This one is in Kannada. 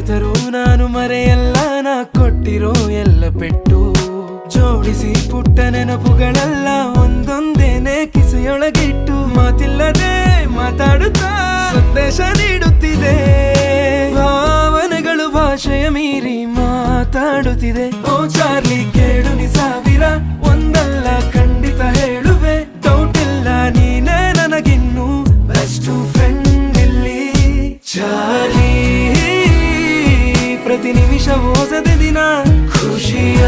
ಸೋತರೂ ನಾನು ಮರೆಯಲ್ಲ ನಾ ಕೊಟ್ಟಿರೋ ಎಲ್ಲ ಪೆಟ್ಟು ಜೋಡಿಸಿ ಪುಟ್ಟ ನೆನಪುಗಳೆಲ್ಲ ಒಂದೊಂದೇನೆ ಕಿಸೆಯೊಳಗಿಟ್ಟು ಮಾತಿಲ್ಲದೆ ಮಾತಾಡುತ್ತಾ ಸಂದೇಶ ನೀಡುತ್ತಿದೆ ಭಾವನೆಗಳು ಭಾಷೆಯ ಮೀರಿ ಮಾತಾಡುತ್ತಿದೆ ಓ ಚಾರ್ಲಿ ಕೇಳು ನೀ ಸಾವಿರ ಒಂದಲ್ಲ ಖಂಡಿತ ಹೇಳುವೆ ಡೌಟ್ ಇಲ್ಲ ನೀನೇ ನನಗಿನ್ನು ಬೆಸ್ಟ್ ಫ್ರೆಂಡ್ ಇಲ್ಲಿ ಚಾರ್ಲಿ ಪ್ರತಿ ನಿಮಿಷ ಓಸದೆ ದಿನ ಖುಷಿಯ